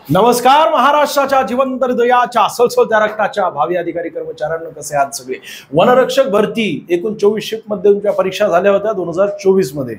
नमस्कार महाराष्ट्राच्या जिवंत हृदयाच्या सळसळत्या रक्ताच्या भावी अधिकारी कर्मचाऱ्यांना कसे आहात सगळे। वनरक्षक भरती एकूण 24 शिफ्ट मध्ये तुमच्या परीक्षा झाल्या होत्या 2024 मध्ये।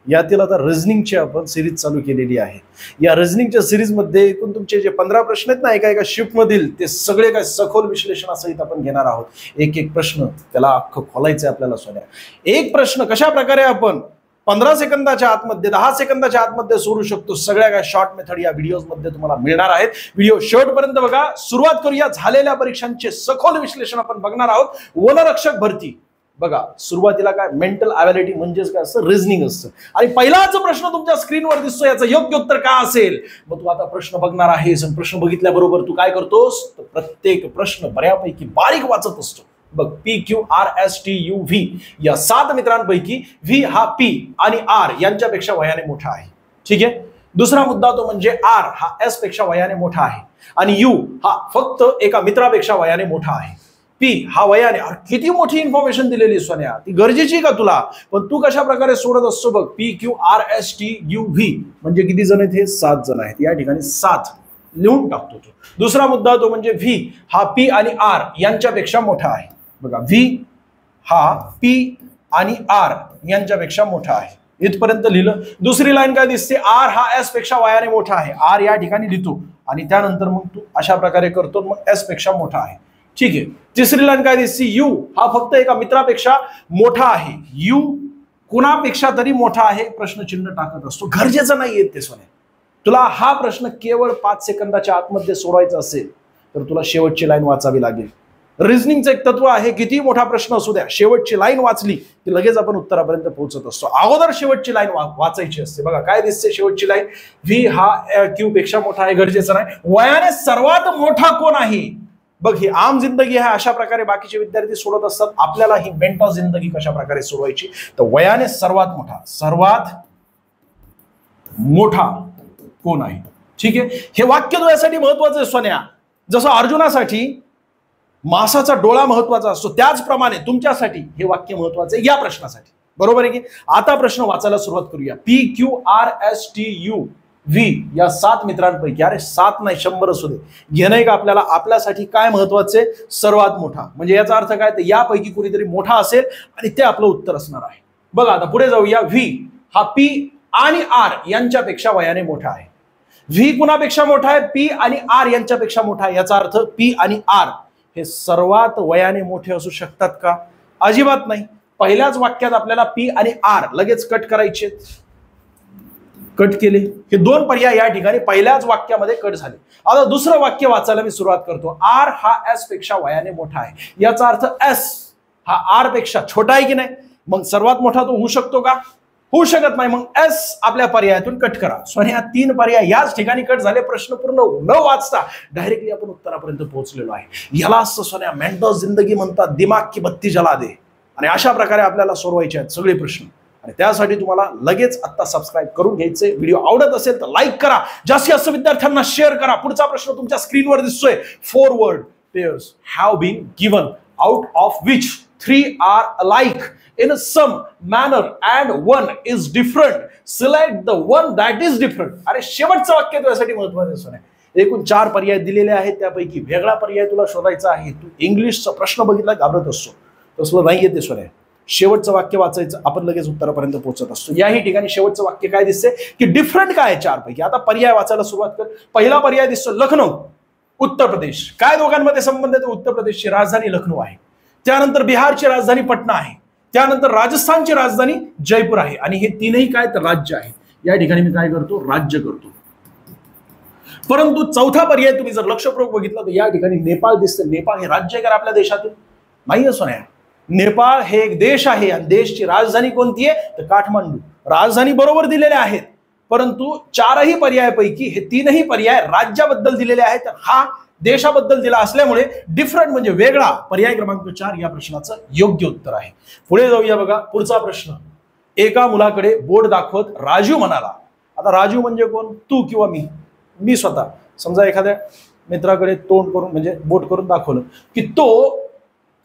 यातील आता रिझनिंगची आपण सिरीज चालू केलेली आहे। या रिझनिंगच्या सिरीज मध्ये एकूण तुमचे जे 15 प्रश्न आहेत ना एका शिफ्ट मधील ते सगळे काय सखोल विश्लेषणासहित आपण घेणार आहोत। एक एक प्रश्न त्याला अख्खं खोलायचं आपल्याला सोन्या। एक प्रश्न कशा प्रकारे आपण 15 सेकंदाच्या आतमध्ये 10 सेकंदाच्या आतमध्ये सोडू शकतो, सगळ्या काय शॉर्ट मेथड या व्हिडिओज मध्ये तुम्हाला मिळणार आहेत। व्हिडिओ शेवटपर्यंत बघा। सुरुवात करूया झालेल्या परीक्षांचे सखोल विश्लेषण आपण बघणार आहोत। वनरक्षक भरती बघा, सुरुवातीला काय मेंटल अबिलिटी म्हणजेच काय असतं, रिझनिंग असतं। आणि पहिलाच प्रश्न तुमच्या स्क्रीनवर दिसतो, याचं योग्य उत्तर काय असेल। मग तू आता प्रश्न बघणार आहेस आणि प्रश्न बघितल्याबरोबर तू काय करतोस, प्रत्येक प्रश्न बऱ्यापैकी बारीक वाचत असतो। बघ, P Q R S T U V या 7 मित्रांपैकी व्ही हा पी आणि आर यांच्यापेक्षा वयाने मोठा आहे। ठीक आहे। दुसरा मुद्दा तो म्हणजे आर हा एस पेक्षा वयाने मोठा आहे आणि यू हा फक्त एका मित्रापेक्षा वयाने मोठा आहे। पी हा वयाने, किती मोठी इन्फॉर्मेशन दिलेली सोन्या, ती गरजेची का तुला, पण तू कशा प्रकारे सोडत असतो बघ। P Q R S T U V म्हणजे किती जण आहेत, हे 7 जण आहेत। या ठिकाणी 7 लिहून टाकतो तो। दुसरा मुद्दा तो म्हणजे व्ही हा पी आणि आर यांच्यापेक्षा मोठा आहे। बघा, व्ही हा पी आणि आर यांच्यापेक्षा मोठा आहे, इथपर्यंत लिहिलं। दुसरी लाईन काय दिसते, आर हा एस पेक्षा वयाने मोठा आहे। आर या ठिकाणी लिहितो आणि त्यानंतर मग तू अशा प्रकारे करतो, मग एस पेक्षा मोठा आहे। ठीक आहे। तिसरी लाईन काय दिसते, यू हा फक्त एका मित्रापेक्षा मोठा आहे। यू कुणापेक्षा तरी मोठा आहे, प्रश्नचिन्ह टाकत असतो। गरजेचं नाहीये ते सोने। तुला हा प्रश्न केवळ 5 सेकंदाच्या आतमध्ये सोडवायचा असेल तर तुला शेवटची लाईन वाचावी लागेल। रिझनिंगचं एक तत्व आहे, किती मोठा प्रश्न असू द्या, शेवटची लाईन वाचली की लगेच आपण उत्तरापर्यंत पोहोचत असतो। अगोदर शेवटची लाईन वाचायची असते। बघा काय दिसते शेवटची लाईन, व्ही हा क्यू पेक्षा मोठा आहे, गरजेचं नाही। वयाने सर्वात मोठा कोण आहे, बघ ही आम जिंदगी आहे, अशा प्रकारे बाकीचे विद्यार्थी सोडत असतात। आपल्याला ही मेंटल जिंदगी कशा प्रकारे सोडवायची, तर वयाने सर्वात मोठा कोण आहे। ठीक आहे। हे वाक्य तुझ्यासाठी महत्वाचं आहे सोन्या। जसं अर्जुनासाठी मासाचा डोळा महत्वाचा असतो, त्याचप्रमाणे तुमच्यासाठी हे वाक्य महत्वाचं आहे या प्रश्नासाठी। बरोबर आहे की। आता प्रश्न वाचायला सुरुवात करूया। P Q R S T U V या 7 मित्रांपैकी, अरे 7 नाही 100 असू दे, घेणं का आपल्याला, आपल्यासाठी काय महत्वाचे, सर्वात मोठा। म्हणजे याचा अर्थ काय, तर यापैकी कुणीतरी मोठा असेल आणि ते आपलं उत्तर असणार आहे। बघा आता पुढे जाऊया। व्ही हा पी आणि आर यांच्यापेक्षा वयाने मोठा आहे। व्ही कुणापेक्षा मोठा आहे, पी आणि आर यांच्यापेक्षा मोठा आहे। याचा अर्थ पी आणि आर हे सर्वात वयाने मोठे असू शकतात का, अजिबात नाही। पहिल्याच वाक्यात आपल्याला पी आणि आर लगेच कट करायचे, कट केले। हे 2 पर्याय या ठिकाणी पहिल्याच वाक्यामध्ये कट झाले। आता दुसरं वाक्य वाचायला मी सुरुवात करतो। आर हा एस पेक्षा वयाने मोठा आहे, याचा अर्थ एस हा आर पेक्षा छोटा आहे की नाही, मग सर्वात मोठा तो होऊ शकतो का, होऊ शकत नाही। मग एस आपल्या पर्यायातून कट करा। सोन्या या 3 पर्याय याच ठिकाणी कट झाले। प्रश्न पूर्ण न वाचता डायरेक्टली आपण उत्तरापर्यंत पोहोचलेलो आहे। याला असं सोन्या मेंटल जिंदगी म्हणतात, दिमाग की बत्ती जला दे। आणि अशा प्रकारे आपल्याला सोडवायचे आहेत सगळे प्रश्न। आणि त्यासाठी तुम्हाला लगेच आता सबस्क्राईब करून घ्यायचे। व्हिडिओ आवडत असेल तर लाईक करा, जास्तीत जास्त विद्यार्थ्यांना शेअर करा। पुढचा प्रश्न तुमच्या स्क्रीनवर दिसतोय। 4 word pairs have been given out of which 3 are alike in some manner and one is different. Select the one that is different. अरे शेवटचं वाक्य तुझ्यासाठी महत्त्वाचं आहे। एकूण 4 पर्याय दिलेले आहेत, त्यापैकी वेगळा पर्याय तुला शोधायचा आहे। तू इंग्लिशचा प्रश्न बघितला घाबरत असतो, तसलं नाही येते सोन्या। शेवटचं वाक्य वाचायचं, आपण लगेच उत्तरापर्यंत पोहोचत असतो। याही ठिकाणी शेवटचं वाक्य काय दिसते की डिफरंट काय आहे 4 पैकी। आता पर्याय वाचायला सुरुवात कर। पहिला पर्याय दिसतो लखनौ, उत्तर प्रदेश। काय दोघांमध्ये संबंध आहे, उत्तर प्रदेशची राजधानी लखनौ आहे। त्यानंतर बिहारची राजधानी पटना आहे। त्यानंतर राजस्थानची राजधानी जयपूर आहे। आणि हे 3ही काय तर राज्य आहे। या ठिकाणी मी काय करतो, राज्य करतो। परंतु चौथा पर्याय तुम्ही जर लक्षपूर्वक बघितलं तर या ठिकाणी नेपाळ दिसतं। नेपाळ हे राज्य आहे का आपल्या देशातील, नाही असं नाही। नेपाळ हे एक देश आहे आणि देशची राजधानी कोणती आहे, तर काठमांडू। राजधानी बरोबर दिलेल्या आहेत, परंतु 4ही पर्यायापैकी हे 3ही पर्याय राज्याबद्दल दिलेले आहेत। हा देशाबद्दल दिला असल्यामुळे डिफरंट म्हणजे वेगळा पर्याय क्रमांक 4 या प्रश्नाचं योग्य उत्तर आहे। पुढे जाऊया बघा। पुढचा प्रश्न, एका मुलाकडे बोट दाखवत राजू म्हणाला। आता राजू म्हणजे कोण, तू किंवा मी स्वतः। समजा एखाद्या मित्राकडे तोंड करून म्हणजे बोट करून दाखवलं की तो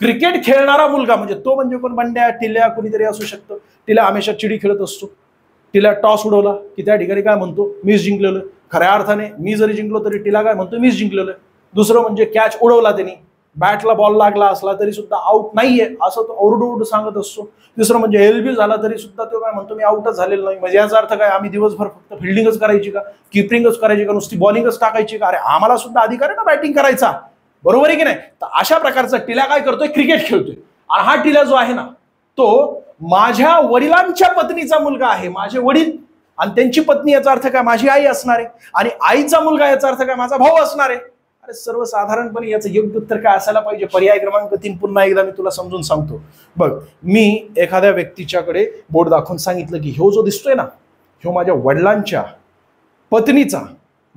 क्रिकेट खेळणारा मुलगा, म्हणजे तो म्हणजे कोण, बंड्या टिल्या कुणीतरी असू शकतं। टिल्या हमेशा चिडी खेळत असतो। तिला टॉस उडवला की त्या ठिकाणी काय म्हणतो, मीच जिंकलेलं। खऱ्या अर्थाने मी जरी जिंकलो तरी टिला काय म्हणतो मीच जिंकलेलो आहे. दुसरं म्हणजे कॅच उडवला त्यांनी, बॅटला बॉल लागला असला तरी सुद्धा आउट नाहीये असं तो ओरडू सांगत असतो. तिसरं म्हणजे एलबी झाला तरी सुद्धा तो काय म्हणतो मी आउटच झालेलो नाही. म्हणजे याचा अर्थ काय, आम्ही दिवसभर फक्त फिल्डिंगच करायची का, किपिंगच करायची का, नुसती बॉलिंगच टाकायची का? अरे आम्हाला सुद्धा अधिकार आहे ना बॅटिंग करायचा, बरोबर आहे की नाही? तर अशा प्रकारचा टिला काय करतोय, क्रिकेट खेळतोय. आणि हा टिला जो आहे ना तो माझ्या वडिलांच्या पत्नीचा मुलगा आहे. माझे वडील आणि त्यांची पत्नी याचा अर्थ काय, माझी आई असणार आहे. आणि आईचा मुलगा याचा अर्थ काय, माझा भाऊ असणार आहे. अरे सर्वसाधारणपणे याचं योग्य उत्तर काय असायला पाहिजे? पर्याय क्रमांक 3 पुन्हा एकदा मी तुला समजून सांगतो. बघ, मी एखाद्या व्यक्तीच्याकडे बोट दाखवून सांगितलं की ह्यो जो दिसतोय ना, ह्यो माझ्या वडिलांच्या पत्नीचा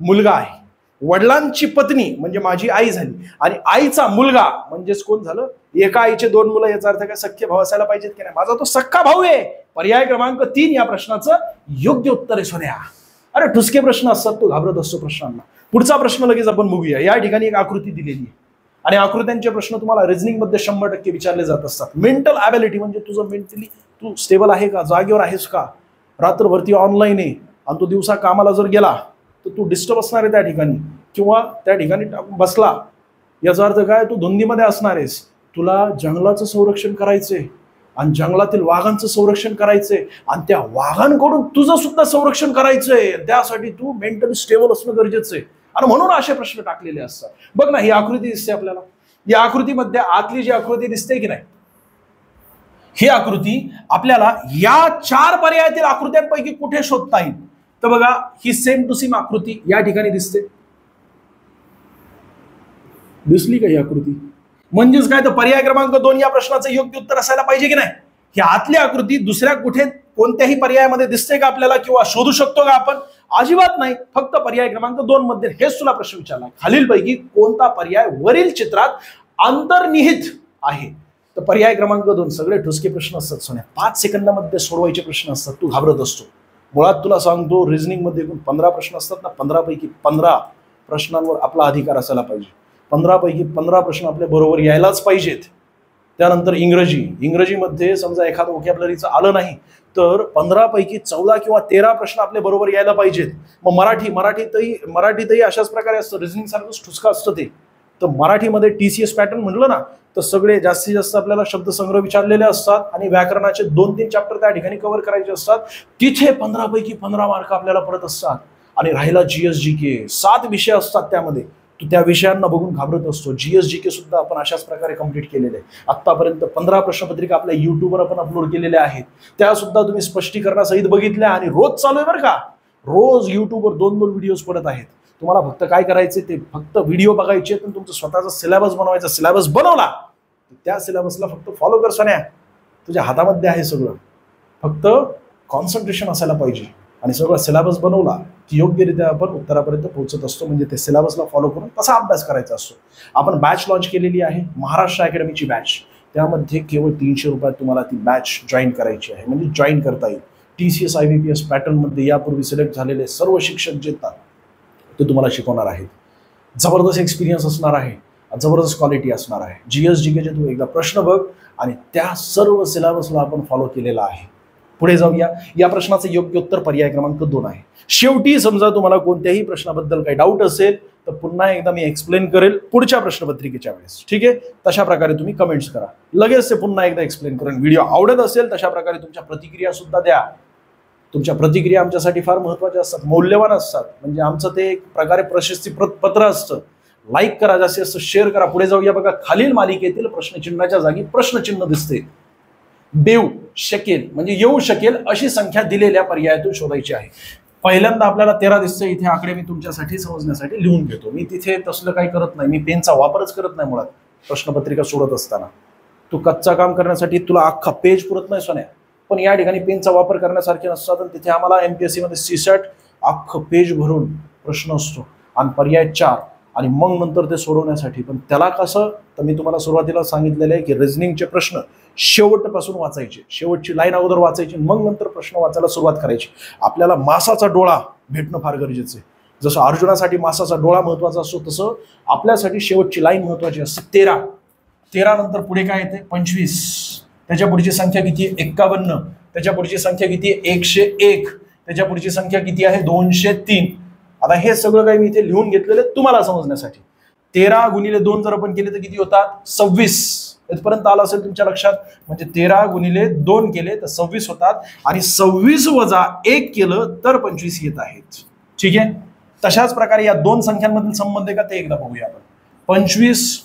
मुलगा आहे. वडिलांची पत्नी म्हणजे माझी आई झाली, आणि आईचा मुलगा म्हणजेच कोण झालं, एका आईचे 2 मुलं. याचा अर्थ काय, सख्खे भाऊ असायला पाहिजेत की नाही? माझा तो सख्खा भाऊ आहे. पर्याय क्रमांक 3 या प्रश्नाचं योग्य उत्तर आहे सोन्या. अरे ठुसके प्रश्न असतात, तो घाबरत असतो प्रश्नांना. पुढचा प्रश्न लगेच आपण बघूया. या ठिकाणी एक आकृती दिलेली आहे, आणि आकृत्यांचे प्रश्न तुम्हाला रिझनिंग मध्ये 100% विचारले जात असतात. मेंटल ॲबिलिटी म्हणजे तुझं मेंटली तू स्टेबल आहे का, जागेवर आहेस का, रात्रभरती ऑनलाईन आहे, आणि तो दिवसा कामाला जर गेला तर तू डिस्टर्ब असणार आहे त्या ठिकाणी, किंवा त्या ठिकाणी बसला याचा अर्थ काय, तू धुंदीमध्ये असणार आहेस. तुला जंगलाचं संरक्षण करायचंय, आणि जंगलातील वाघांचं संरक्षण करायचंय, आणि त्या वाघांकडून तुझं सुद्धा संरक्षण करायचंय. त्यासाठी तू मेंटली स्टेबल असणं गरजेचं आहे. आणि म्हणून असे प्रश्न टाकलेले असतात. बघ ना, ही आकृती दिसते आपल्याला. या आकृतीमध्ये आतली जी आकृती दिसते की नाही, ही आकृती आपल्याला या 4 पर्यायातील आकृत्यांपैकी कुठे शोधता येईल? तर बघा, ही सेम टू सेम आकृती या ठिकाणी दिसते. दिसली का ही आकृती? म्हणजेच काय, तर पर्याय क्रमांक 2 या प्रश्नाचं योग्य उत्तर असायला पाहिजे की नाही? ही आतली आकृती दुसऱ्या कुठे कोणत्याही पर्यायामध्ये दिसते का आपल्याला, किंवा शोधू शकतो का आपण? अजिबात नाही. फक्त पर्याय क्रमांक 2 मध्ये हेच तुला प्रश्न विचारला, खालीलपैकी कोणता पर्याय वरील चित्रात अंतर्निहित आहे? तर पर्याय क्रमांक 2. सगळे ठुसके प्रश्न असतात सोन्या, 5 सेकंदामध्ये सोडवायचे प्रश्न असतात. तू घाबरत असतो. मुळात तुला सांगतो, रिझनिंग मध्ये एकूण 15 प्रश्न असतात ना, 15 पैकी 15 प्रश्नांवर आपला अधिकार असायला पाहिजे. 15 पैकी 15 प्रश्न आपल्या बरोबर यायलाच पाहिजेत. त्यानंतर इंग्रजीमध्ये समजा एखादं व्होकॅब्युलरीचं आलं नाही तर 15 पैकी 14 किंवा 13 प्रश्न आपल्या बरोबर यायला पाहिजेत. मग मराठीतही अशाच प्रकारे असतं, रिझनिंग सारखंच ठुसका असतं ते. तर मराठीमध्ये TCS पॅटर्न म्हटलं ना, तर सगळे जास्तीत जास्त आपल्याला शब्दसंग्रह विचारलेले असतात, आणि व्याकरणाचे 2-3 चॅप्टर त्या ठिकाणी कव्हर करायचे असतात. तिथे 15 पैकी 15 मार्क आपल्याला पडत असतात. आणि राहिला GS GK, 7 विषय असतात त्यामध्ये. तू त्या विषयांना बघून घाबरत असतो. GS GK सुद्धा आपण अशाच प्रकारे कंप्लीट केलेले आहे. आतापर्यंत 15 प्रश्नपत्रिका आपल्या युट्यूबवर आपण अपलोड केलेल्या आहेत. त्या सुद्धा तुम्ही स्पष्टीकरणासहित बघितल्या, आणि रोज चालू आहे बरं का. रोज युट्यूबवर 2-2 व्हिडिओज पडत आहेत. तुम्हाला फक्त काय करायचे, ते फक्त व्हिडिओ बघायचे, पण तुमचा स्वतःचा सिलेबस बनवायचा. सिलेबस बनवला, त्या सिलेबसला फक्त फॉलो कर सोन्या. तुझ्या हातामध्ये आहे सगळं, फक्त कॉन्सन्ट्रेशन असायला पाहिजे. आणि सगळं सिलेबस बनवला की योग्यरित्या आपण उत्तरापर्यंत पोहोचत असतो. म्हणजे ते सिलेबसला फॉलो करून तसा अभ्यास करायचा असतो. आपण बॅच लॉन्च केलेली आहे, महाराष्ट्र अकॅडमीची बॅच. त्यामध्ये केवळ 300 रुपयात तुम्हाला ती बॅच जॉईन करायची आहे, म्हणजे जॉईन करता येईल. TCS IBPS पॅटर्नमध्ये यापूर्वी सिलेक्ट झालेले सर्व शिक्षक जे येतात ते तुम्हाला शिकवणार आहेत. जबरदस्त एक्सपिरियन्स असणार आहे, जबरदस्त क्वालिटी असणार आहे. GS GKचे तू एकदा प्रश्न बघ, आणि त्या सर्व सिलेबसला आपण फॉलो केलेला आहे. पुढे जाऊया. या प्रश्नाचं योग्य उत्तर पर्याय क्रमांक 2 आहे. शेवटी समजा तुम्हाला कोणत्याही प्रश्नाबद्दल काही डाऊट असेल तर पुन्हा एकदा मी एक्सप्लेन करेल पुढच्या प्रश्नपत्रिकेच्या वेळेस. ठीक आहे, तशा प्रकारे तुम्ही कमेंट्स करा, लगेच ते पुन्हा एकदा एक्सप्लेन करेन. व्हिडिओ आवडत असेल तशा प्रकारे तुमच्या प्रतिक्रिया सुद्धा द्या. तुमच्या प्रतिक्रिया आमच्यासाठी फार महत्त्वाच्या असतात, मौल्यवान असतात. म्हणजे आमचं ते एक प्रकारे प्रशस्ती पत्र असतं. लाईक करा, जास्तीत जास्त शेअर करा. पुढे जाऊया. बघा, खालील मालिकेतील प्रश्नचिन्हाच्या जागी प्रश्नचिन्ह दिसते. देऊ शकेल म्हणजे येऊ शकेल अशी संख्या दिलेल्या पर्यायातून शोधायची आहे. पहिल्यांदा आपल्याला 13 दिसते. इथे आकडे मी तुमच्यासाठी समजण्यासाठी लिहून घेतो. मी तिथे तसलं काही करत नाही, मी पेनचा वापरच करत नाही मुळात प्रश्नपत्रिका सोडत असताना. तू कच्चा काम करण्यासाठी तुला अख्खा पेज पुरत नाही सोन्या, पण या ठिकाणी पेनचा वापर करण्यासारखे नसतात. आणि तिथे आम्हाला MPSC मध्ये CSAT अख्खं पेज भरून प्रश्न असतो, आणि पर्याय 4, आणि मग नंतर ते सोडवण्यासाठी. पण त्याला कसं, तर मी तुम्हाला सुरुवातीला सांगितलेलं आहे की रिझनिंगचे प्रश्न शेवटपासून वाचायचे, शेवटची लाईन अगोदर वाचायची, मग नंतर प्रश्न वाचायला सुरुवात करायची. आपल्याला मासाचा डोळा भेटणं फार गरजेचं आहे. जसं अर्जुनासाठी मासाचा डोळा महत्वाचा असतो, तसं आपल्यासाठी शेवटची लाईन महत्वाची असते. 13 नंतर पुढे काय येते, 25. त्याच्या पुढची संख्या किती आहे, 51. त्याच्या पुढची संख्या किती आहे, 101. त्याच्या पुढची संख्या किती आहे, 203. आता हे सगळं काही मी इथे लिहून घेतलेलं तुम्हाला समजण्यासाठी. 13 गुणिले 2 जर आपण केले तर किती होतात? 26. इथपर्यंत आलं असेल तुमच्या लक्षात. म्हणजे 13 गुणिले 2 केले तर 26 होतात आणि 26 वजा 1 केलं तर 25 येत आहेत. ठीक आहे. तशाच प्रकारे या दोन संख्यांमधील संबंध आहे का ते एकदा बघूया आपण. 25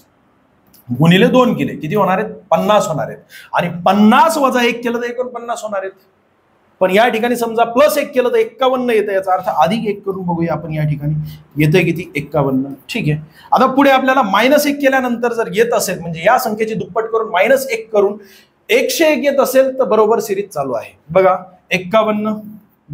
गुणिले 2 केले किती होणार आहेत? 50 होणार आहेत. आणि 50 वजा 1 केलं तर 49 होणार आहेत. पण या ठिकाणी समजा प्लस 1 केलं तर 51 येतं. याचा अर्थ अधिक 1 करून बघूया आपण. या ठिकाणी येतंय किती? 51. ठीक आहे. आता पुढे आपल्याला -1 केल्यानंतर जर येत असेल म्हणजे या संख्येची दुप्पट करून -1 करून 101 येत असेल तर बरोबर सिरीज चालू आहे. बघा 51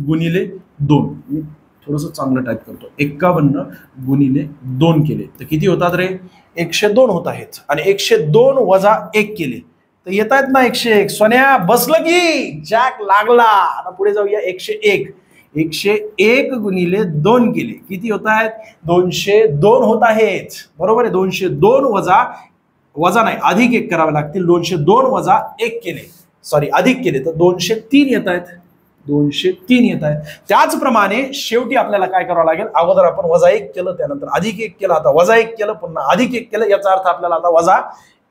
गुणिले 2. मी थोडंसं चांगलं टाईप करतो. 51 गुणिले 2 केले तर किती होतात रे? 102 होत आहेत. आणि 102 वजा 1 केले तर येत आहेत ना 101. सोन्या बसलं की जॅक लागला. आता पुढे जाऊया. 101 101 गुणिले 2 केले किती होत आहेत? 202 होत आहेत. बरोबर आहे. 202 वजा नाही अधिक 1 करावे लागतील. 202 वजा 1 केले सॉरी अधिक केले तर 203 येत आहेत. 203 येत आहेत. त्याचप्रमाणे शेवटी आपल्याला काय करावं लागेल? अगोदर आपण वजा 1 केलं त्यानंतर अधिक 1 केलं आता वजा 1 केलं पुन्हा अधिक 1 केलं. याचा अर्थ आपल्याला आता वजा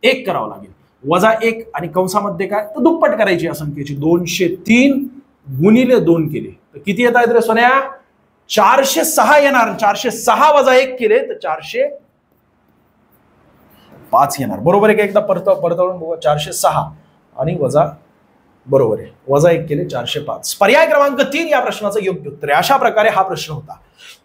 1 करावं लागेल. वजा 1 आणि कंसामध्ये काय तर दुप्पट करायची या संख्येची. 203 गुणिले 2 केले तर किती येत आहेत रे सोन्या? 406 येणार. 406 वजा 1 केले तर 405 येणार. बरोबर आहे का? एकदा परतवून बघा. 406 आणि वजा बरोबर आहे. वजा 1 केले 405. पर्याय क्रमांक 3 या प्रश्नाचं योग्य उत्तर आहे. अशा प्रकारे हा प्रश्न होता.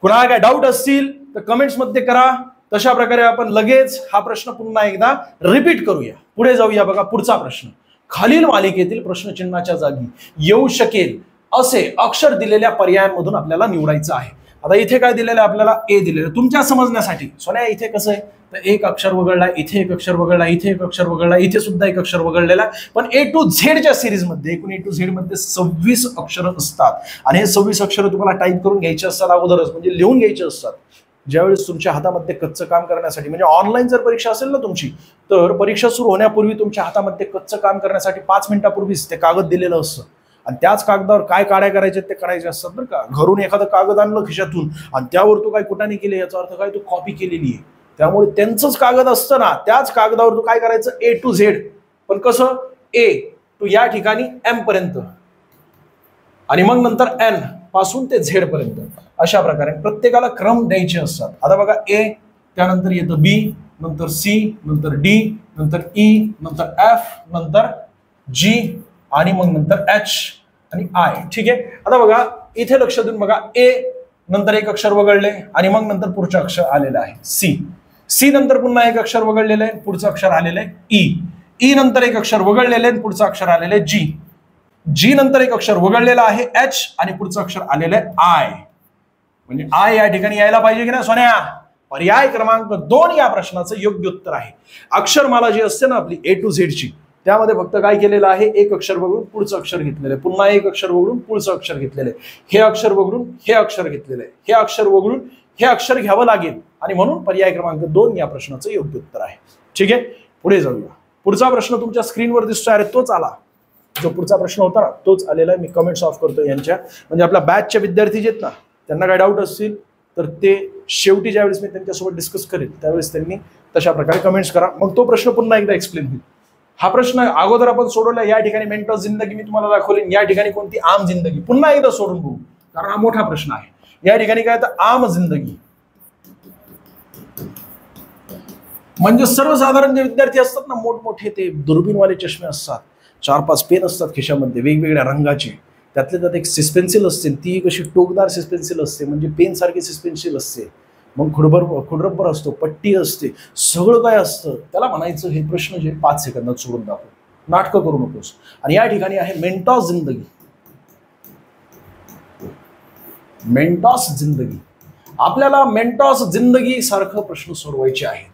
कुणाला काय डाऊट असतील तर कमेंट्स मध्ये करा. तशा प्रकारे आपण लगेच हा प्रश्न पुन्हा एकदा रिपीट करूया. पुढे जाऊया. बघा पुढचा प्रश्न. खालील मालिकेतील प्रश्नचिन्हाच्या जागी येऊ शकेल असे अक्षर दिलेल्या पर्यायांमधून आपल्याला निवडायचं आहे. आता इथे काय दिलेलं आहे आपल्याला? ए दिलेलं. तुमच्या समजण्यासाठी सोन्या इथे कसं आहे तर एक अक्षर वगळला, इथे एक अक्षर वगळला, इथे एक अक्षर वगळला, इथे सुद्धा एक अक्षर वगळलेला आहे. पण A to Z च्या सिरीज मध्ये एकूण A to Z मध्ये 26 अक्षर असतात आणि हे 26 अक्षर तुम्हाला टाईप करून घ्यायचे असतात अगोदरच म्हणजे लिहून घ्यायचे असतात. ज्यावेळेस तुमच्या हातामध्ये कच्चं काम करण्यासाठी म्हणजे ऑनलाईन जर परीक्षा असेल ना तुमची तर परीक्षा सुरू होण्यापूर्वी तुमच्या हातामध्ये कच्चं काम करण्यासाठी 5 मिनिटापूर्वीच ते कागद दिलेलं असतं आणि त्याच कागदावर काय काड्या करायचे ते करायचे असतात बरं का. घरून एखादं कागद आणलं खिशातून आणि त्यावर तू काय कुठाने केले याचा अर्थ काय? तू कॉपी केलेली आहे. त्यामुळे त्यांचंच कागद असतं ना त्याच कागदावर तू काय करायचं? A to Z. पण कसं? A टू या ठिकाणी M पर्यंत आणि मग नंतर N पासून ते Z पर्यंत. अशा प्रकारे प्रत्येकाला क्रम द्यायचे असतात. आता बघा A त्यानंतर येतं B नंतर C नंतर D नंतर E नंतर F नंतर G आणि मग नंतर H आणि I. ठीक आहे. आता बघा इथे लक्ष देऊन बघा. A नंतर एक अक्षर वगळले आणि मग नंतर पुढचं अक्षर आलेलं आहे C. C नंतर पुन्हा एक अक्षर वगळलेलं आहे पुढचं अक्षर आलेलं आहे E. E नंतर एक अक्षर वगळलेलं आहे पुढचं अक्षर आलेलं आहे G. G नंतर एक अक्षर वगळलेलं आहे H आणि पुढचं अक्षर आलेलं आहे I. म्हणजे I या ठिकाणी यायला पाहिजे की नाही सोन्या? पर्याय क्रमांक 2 या प्रश्नाचं योग्य उत्तर आहे. अक्षरमाला जी असते ना आपली A to Z ची त्यामध्ये फक्त काय केलेलं आहे? एक अक्षर वगळून पुढचं अक्षर घेतलेलं आहे, पुन्हा एक अक्षर वगळून पुढचं अक्षर घेतलेलं आहे, हे अक्षर वगळून हे अक्षर घेतलेलं आहे, हे अक्षर वगळून हे अक्षर घ्यावं लागेल आणि म्हणून पर्याय क्रमांक 2 या प्रश्नाचं योग्य उत्तर आहे. ठीक आहे. पुढे जाऊया. पुढचा प्रश्न तुमच्या स्क्रीनवर दिसतोय. अरे तोच आला. जो पुढचा प्रश्न होता ना तोच आलेला आहे. मी कमेंट्स ऑफ करतो यांच्या म्हणजे आपल्या बॅचचे विद्यार्थी जे आहेत ना त्यांना काय डाऊट असतील तर ते शेवटी ज्यावेळेस मी त्यांच्यासोबत डिस्कस करेन त्यावेळेस त्यांनी तशा प्रकारे कमेंट्स करा. मग तो प्रश्न पुन्हा एकदा एक्सप्लेन होईल. हा प्रश्न अगोदर आपण सोडवला. या ठिकाणी मेंटॉस जिंदगी मी तुम्हाला दाखवली. या ठिकाणी कोणती? आम जिंदगी. पुन्हा एकदा सोडून बघू कारण हा मोठा प्रश्न आहे. या ठिकाणी काय तर आम जिंदगी म्हणजे सर्वसाधारण जे विद्यार्थी असतात ना मोठमोठे ते दुर्बीनवाले चष्मे असतात, 4-5 पेन असतात खिशामध्ये वेगवेगळ्या रंगाचे, त्यातले त्यात एक सिस्पेन्सिल असते ती कशी टोकदार सिस्पेन्सिल असते म्हणजे पेन सारखी सिस्पेन्सिल असते. मग खुडरबर असतो, पट्टी असते, सगळं काय असतं त्याला म्हणायचं हे प्रश्न जे 5 सेकंदात सोडून दाखव. नाटकं करू नकोस. आणि या ठिकाणी आहे मेंटॉस जिंदगी. मेंटॉस जिंदगी. आपल्याला मेंटॉस जिंदगी सारखं प्रश्न सोडवायचे आहेत.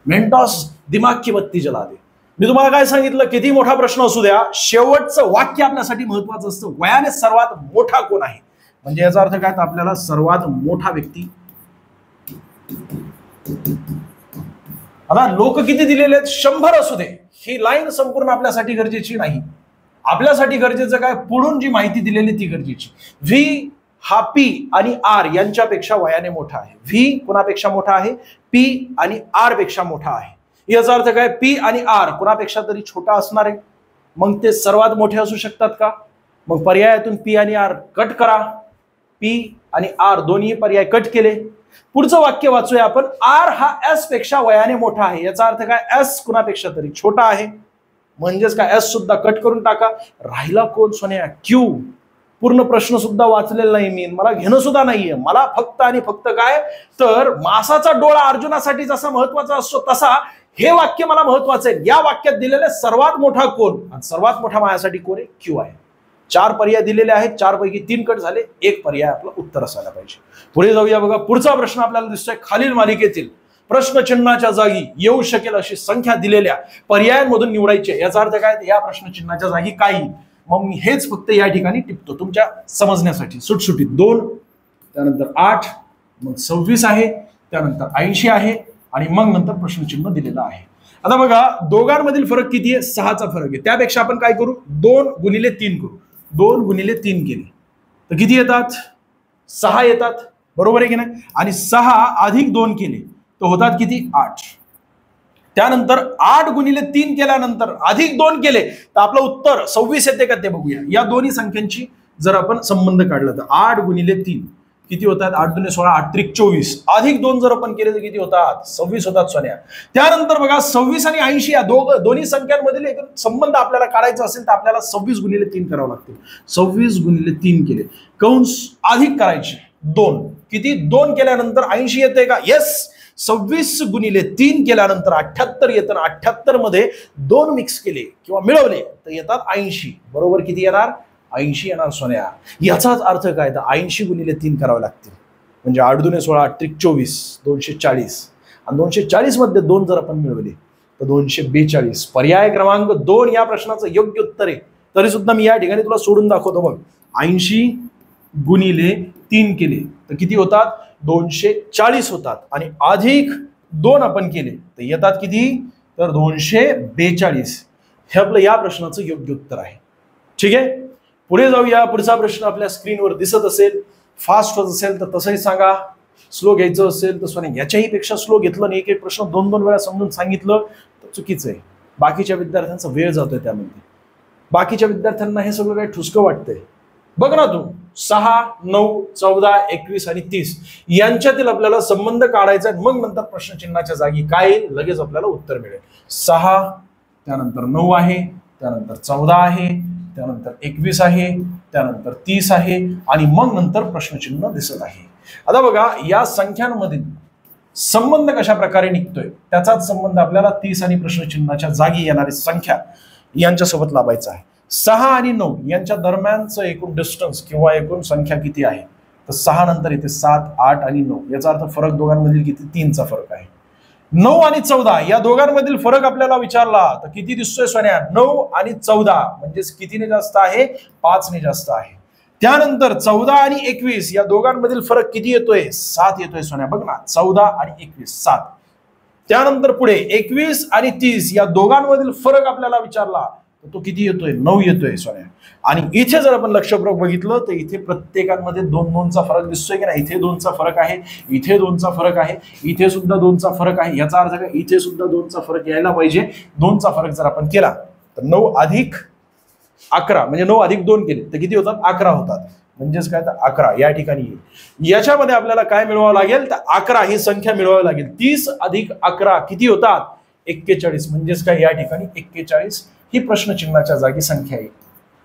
मेंटॉस दिमाग की बत्ती जला दे. मी तुम्हाला काय सांगितलं? किती मोठा प्रश्न असू द्या शेवटचं वाक्य आपल्यासाठी महत्वाचं असतं. वयाने सर्वात मोठा कोण आहे म्हणजे याचा अर्थ काय? तर आपल्याला सर्वात मोठा व्यक्ती. आता लोक किती दिलेले आहेत? 100 असू दे. ही लाईन संपूर्ण आपल्यासाठी गरजेची नाही. आपल्यासाठी गरजेचं काय? पुढून जी माहिती दिलेली ती गरजेची. व्ही हा पी आणि आर यांच्यापेक्षा वयाने मोठा आहे. व्ही कोणापेक्षा मोठा आहे? पी आणि आर पेक्षा मोठा आहे. याचा अर्थ काय? पी आणि आर कोणापेक्षा तरी छोटा असणार आहे. मग ते सर्वात मोठे असू शकतात का? मग पर्यायातून पी आणि आर कट करा. पी आणि आर दोन्ही पर्याय कट केले. पुढचं वाक्य वाचूया आपण. आर हा एस पेक्षा वयाने मोठा आहे. याचा अर्थ काय? एस कुणापेक्षा तरी छोटा आहे. म्हणजेच काय? एस सुद्धा कट करून टाका. राहिला कोण सोन्या? क्यू. पूर्ण प्रश्न सुद्धा वाचलेला नाही मी, मला घेणं सुद्धा नाहीये. मला फक्त आणि फक्त काय तर मासाचा डोळा अर्जुनासाठी जसा महत्वाचा असतो तसा हे वाक्य मला महत्वाचं आहे. या वाक्यात दिलेले सर्वात मोठा कोण? आणि सर्वात मोठा माझ्यासाठी कोण आहे? क्यू आहे. 4 पर्याय दिलेले आहेत, 4 पैकी 3 कट झाले, 1 पर्याय आपलं उत्तर असायला पाहिजे. पुढे जाऊया. बघा पुढचा प्रश्न आपल्याला दिसतोय. खालील मालिकेतील प्रश्नचिन्हाच्या जागी येऊ शकेल अशी संख्या दिलेल्या पर्यायांमधून निवडायचे. याचा अर्थ काय? या प्रश्नचिन्हाच्या जागी काही. मग मी हेच फक्त या ठिकाणी टिपतो तुमच्या समजण्यासाठी सुटसुटीत. 2, त्यानंतर 8, मग 26 आहे, त्यानंतर 80 आहे आणि मग नंतर प्रश्नचिन्ह दिलेलं आहे. आता बघा दोघांमधील फरक किती आहे? 6चा फरक आहे. त्यापेक्षा आपण काय करू? 2 गुणिले 3 करू. 2 गुणिले 3 केले तर किती येतात? 6 येतात. बरोबर आहे की नाही? आणि 6 अधिक 2 केले तर होतात किती? 8. त्यानंतर 8 गुणिले 3 केल्यानंतर अधिक 2 केले तर आपलं उत्तर 26 येते का ते बघूया. या दोन्ही संख्यांची जर आपण संबंध काढला तर 8 गुणिले 3 किती होतात? 8 दुने 16, 8 त्रिक 24. अधिक 2 जर आपण केले तर किती होतात? 26 होतात सोन्या. त्यानंतर बघा 26 आणि 80 या दोन्ही संख्यांमधील एक संबंध आपल्याला काढायचा असेल तर आपल्याला 26 गुणिले 3 करावं लागतील. 26 गुणिले 3 केले कंस अधिक करायचे 2. किती? 2 केल्यानंतर 80 येते का? येस. 26 गुणिले 3 केल्यानंतर 78 येतं. 78 मध्ये 2 मिक्स केले किंवा मिळवले तर येतात 80. बरोबर किती येणार? 80 येणार सोन्या. याचाच अर्थ काय? तर 80 गुणिले 3 करावे लागतील. म्हणजे 8 दुने 16, 8 त्रिक 24, 240 आणि 240 मध्ये 2 जर आपण मिळवले तर 242. पर्याय क्रमांक 2 या प्रश्नाचं योग्य उत्तर आहे. तरी सुद्धा मी या ठिकाणी तुला सोडून दाखवतो बघ. 80 गुणिले 3 केले तर किती होतात? 240 होतात. आणि अधिक 2 आपण केले तर येतात किती? तर 242. हे आपलं या प्रश्नाचं योग्य उत्तर आहे. ठीक आहे. पुढे जाऊया. पुढचा प्रश्न आपल्या स्क्रीनवर दिसत असेल. फास्ट होत असेल तर तसंही सांगा. स्लो घ्यायचं असेल तर सोने याच्याही पेक्षा स्लो घेतलं नाही. एक प्रश्न 2-2 वेळा समजून सांगितलं तर चुकीचं आहे. बाकीच्या विद्यार्थ्यांचा वेळ जातोय त्यामध्ये. बाकीच्या विद्यार्थ्यांना हे सगळं काही ठुसकं वाटतंय. बघ ना तू 6, 9, 14, 21 आणि 30 यांच्यातील आपल्याला संबंध काढायचा आहे. मग नंतर प्रश्नचिन्हाच्या जागी काय लगेच आपल्याला उत्तर मिळेल. 6 त्यानंतर 9 आहे, त्यानंतर 14 आहे, त्यानंतर 21 आहे, त्यानंतर 30 आहे आणि मग नंतर प्रश्नचिन्ह दिसत आहे. आता बघा या संख्यांमधील संबंध कशा प्रकारे निघतोय त्याचाच संबंध आपल्याला 30 आणि प्रश्नचिन्हाच्या जागी येणारी संख्या यांच्यासोबत लावायचा आहे. 6 आणि 9 यांच्या दरम्यानचं एकूण डिस्टन्स किंवा एकूण संख्या किती आहे? तर 6 नंतर येते 7, 8 आणि 9. याचा अर्थ फरक दोघांमधील किती? 3चा फरक आहे. 9 आणि 14 या दोघांमधील फरक आपल्याला विचारला तर किती दिसतोय सोन्या? 9 आणि 14 म्हणजेच कितीने जास्त आहे? 5 ने जास्त आहे. त्यानंतर 14 आणि 21 या दोघांमधील फरक किती येतोय? 7 येतोय सोन्या. बघ ना 14 आणि 21 7. त्यानंतर पुढे 21 आणि 30 या दोघांमधील फरक आपल्याला विचारला तर तो किती येतोय? 9 येतोय सोन्या. आणि इथे जर आपण लक्षपूर्वक बघितलं तर इथे प्रत्येकांमध्ये 2-2चा फरक दिसतोय की नाही? इथे 2चा फरक आहे, इथे 2चा फरक आहे, इथे सुद्धा 2चा फरक आहे. याचा अर्थ काय? इथे सुद्धा 2चा फरक यायला पाहिजे. 2चा फरक जर आपण केला तर 9 अधिक 11 म्हणजे 9 अधिक 2 केले तर किती होतात? 11 होतात. म्हणजेच काय? तर 11 या ठिकाणी येईल. याच्यामध्ये आपल्याला काय मिळवावं लागेल? तर 11 ही संख्या मिळवावी लागेल. 30 अधिक 11 किती होतात? 41. म्हणजेच काय? या ठिकाणी 41 ही प्रश्नचिन्हाच्या जागी संख्या येईल.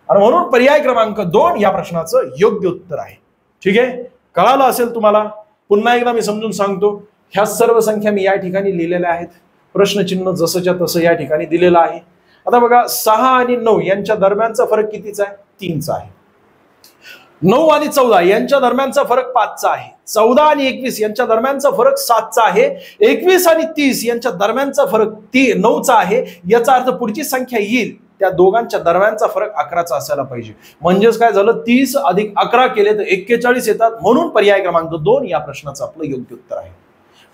आणि म्हणून पर्याय क्रमांक 2 या प्रश्नाचं योग्य उत्तर आहे. ठीक आहे. कळालं असेल तुम्हाला. पुन्हा एकदा मी समजून सांगतो. ह्या सर्व संख्या मी या ठिकाणी लिहिलेल्या आहेत. प्रश्नचिन्ह जसंच्या तसं या ठिकाणी दिलेलं आहे. आता बघा 6 आणि 9 यांच्या दरम्यानचा फरक कितीचा आहे? 3चा आहे. 9 आणि 14 यांच्या दरम्यानचा फरक 5चा आहे. 14 आणि 21 यांच्या दरम्यानचा फरक 7चा आहे. 21 आणि 30 यांच्या दरम्यानचा फरक 9चा आहे. याचा अर्थ पुढची संख्या येईल त्या दोघांच्या दरम्यानचा फरक 11चा असायला पाहिजे. म्हणजेच काय झालं? 30 अधिक 11 केले तर 41 येतात. म्हणून पर्याय क्रमांक 2 या प्रश्नाचं आपलं योग्य उत्तर आहे.